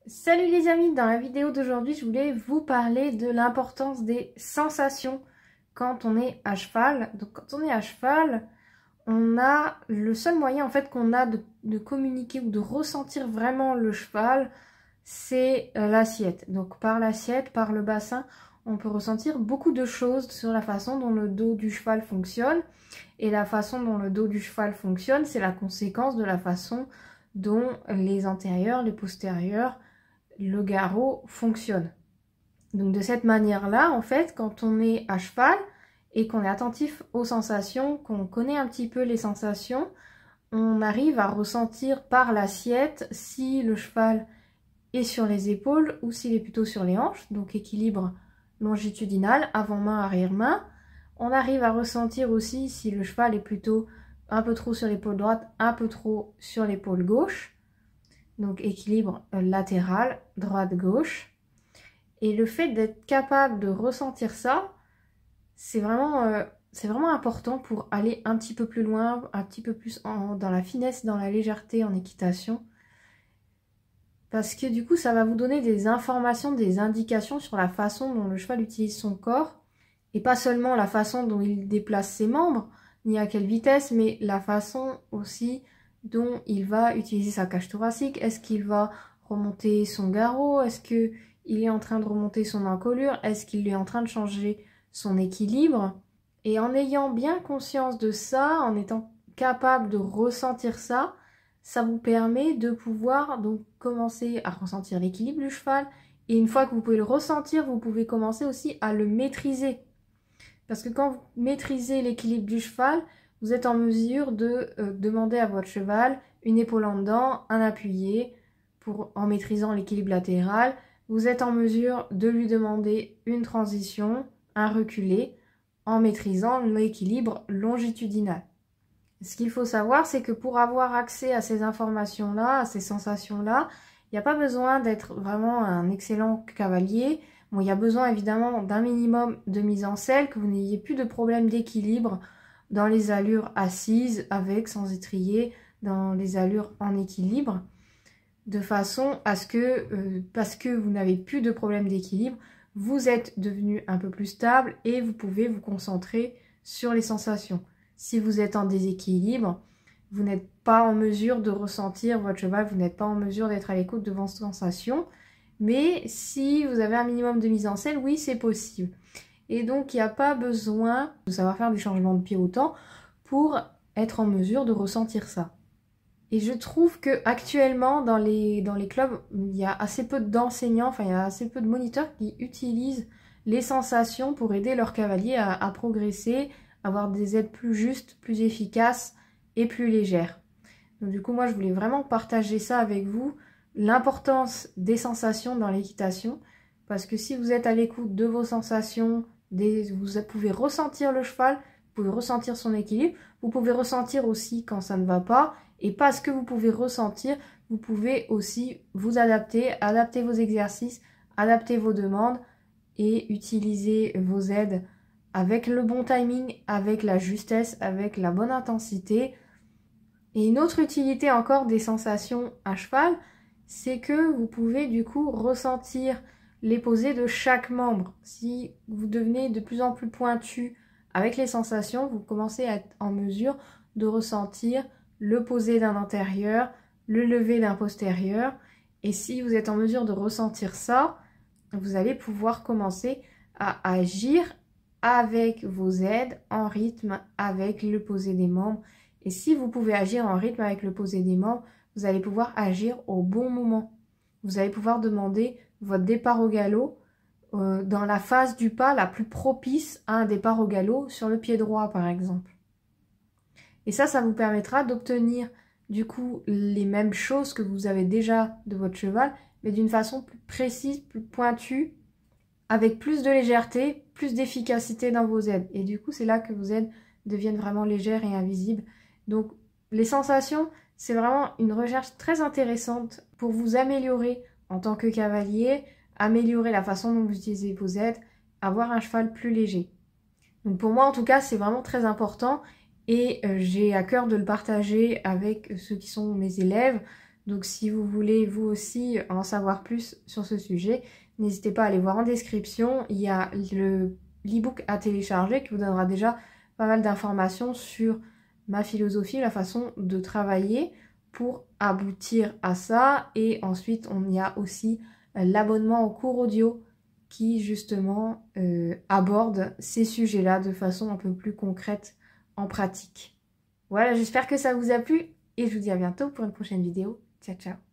Salut les amis, dans la vidéo d'aujourd'hui, je voulais vous parler de l'importance des sensations quand on est à cheval. Donc quand on est à cheval, on a le seul moyen en fait qu'on a de communiquer ou de ressentir vraiment le cheval, c'est l'assiette. Donc par l'assiette, par le bassin, on peut ressentir beaucoup de choses sur la façon dont le dos du cheval fonctionne. Et la façon dont le dos du cheval fonctionne, c'est la conséquence de la façon dont les antérieurs, les postérieurs, le garrot fonctionne. Donc de cette manière-là, en fait, quand on est à cheval et qu'on est attentif aux sensations, qu'on connaît un petit peu les sensations, on arrive à ressentir par l'assiette si le cheval est sur les épaules ou s'il est plutôt sur les hanches, donc équilibre longitudinal, avant-main, arrière-main. On arrive à ressentir aussi si le cheval est plutôt un peu trop sur l'épaule droite, un peu trop sur l'épaule gauche. Donc équilibre latéral, droite-gauche. Et le fait d'être capable de ressentir ça, c'est vraiment important pour aller un petit peu plus loin, un petit peu plus dans la finesse, dans la légèreté en équitation. Parce que du coup, ça va vous donner des informations, des indications sur la façon dont le cheval utilise son corps. Et pas seulement la façon dont il déplace ses membres, ni à quelle vitesse, mais la façon aussi dont il va utiliser sa cage thoracique. Est-ce qu'il va remonter son garrot? Est-ce qu'il est en train de remonter son encolure? Est-ce qu'il est en train de changer son équilibre? Et en ayant bien conscience de ça, en étant capable de ressentir ça, ça vous permet de pouvoir donc commencer à ressentir l'équilibre du cheval. Et une fois que vous pouvez le ressentir, vous pouvez commencer aussi à le maîtriser. Parce que quand vous maîtrisez l'équilibre du cheval, vous êtes en mesure de demander à votre cheval une épaule en dedans, un appuyé, en maîtrisant l'équilibre latéral. Vous êtes en mesure de lui demander une transition, un reculé, en maîtrisant l'équilibre longitudinal. Ce qu'il faut savoir, c'est que pour avoir accès à ces informations-là, à ces sensations-là, il n'y a pas besoin d'être vraiment un excellent cavalier. Bon, il y a besoin évidemment d'un minimum de mise en selle, que vous n'ayez plus de problème d'équilibre dans les allures assises, avec, sans étrier, dans les allures en équilibre, de façon à ce que, parce que vous n'avez plus de problème d'équilibre, vous êtes devenu un peu plus stable et vous pouvez vous concentrer sur les sensations. Si vous êtes en déséquilibre, vous n'êtes pas en mesure de ressentir votre cheval, vous n'êtes pas en mesure d'être à l'écoute de vos sensations. Mais si vous avez un minimum de mise en selle, oui, c'est possible. Et donc, il n'y a pas besoin de savoir faire des changements de pied autant pour être en mesure de ressentir ça. Et je trouve que actuellement dans les clubs, il y a assez peu d'enseignants, enfin il y a assez peu de moniteurs qui utilisent les sensations pour aider leurs cavaliers à progresser, avoir des aides plus justes, plus efficaces et plus légères. Donc du coup, moi je voulais vraiment partager ça avec vous, l'importance des sensations dans l'équitation, parce que si vous êtes à l'écoute de vos sensations, vous pouvez ressentir le cheval, vous pouvez ressentir son équilibre, vous pouvez ressentir aussi quand ça ne va pas, et parce que vous pouvez ressentir, vous pouvez aussi vous adapter, adapter vos exercices, adapter vos demandes et utiliser vos aides avec le bon timing, avec la justesse, avec la bonne intensité. Et une autre utilité encore des sensations à cheval, c'est que vous pouvez du coup ressentir les posés de chaque membre. Si vous devenez de plus en plus pointu avec les sensations, vous commencez à être en mesure de ressentir le posé d'un antérieur, le lever d'un postérieur. Et si vous êtes en mesure de ressentir ça, vous allez pouvoir commencer à agir avec vos aides en rythme avec le posé des membres. Et si vous pouvez agir en rythme avec le posé des membres, vous allez pouvoir agir au bon moment. Vous allez pouvoir demander votre départ au galop dans la phase du pas la plus propice à un départ au galop sur le pied droit par exemple. Et ça vous permettra d'obtenir du coup les mêmes choses que vous avez déjà de votre cheval, mais d'une façon plus précise, plus pointue, avec plus de légèreté, plus d'efficacité dans vos aides. Et du coup, c'est là que vos aides deviennent vraiment légères et invisibles. Donc, les sensations, c'est vraiment une recherche très intéressante pour vous améliorer en tant que cavalier, améliorer la façon dont vous utilisez vos aides, avoir un cheval plus léger. Donc pour moi, en tout cas, c'est vraiment très important et j'ai à cœur de le partager avec ceux qui sont mes élèves, Donc si vous voulez vous aussi en savoir plus sur ce sujet, n'hésitez pas à aller voir en description. Il y a l'e-book à télécharger qui vous donnera déjà pas mal d'informations sur ma philosophie, la façon de travailler pour aboutir à ça. Et ensuite, on y a aussi l'abonnement au cours audio qui justement aborde ces sujets-là de façon un peu plus concrète en pratique. Voilà, j'espère que ça vous a plu et je vous dis à bientôt pour une prochaine vidéo. Ciao, ciao!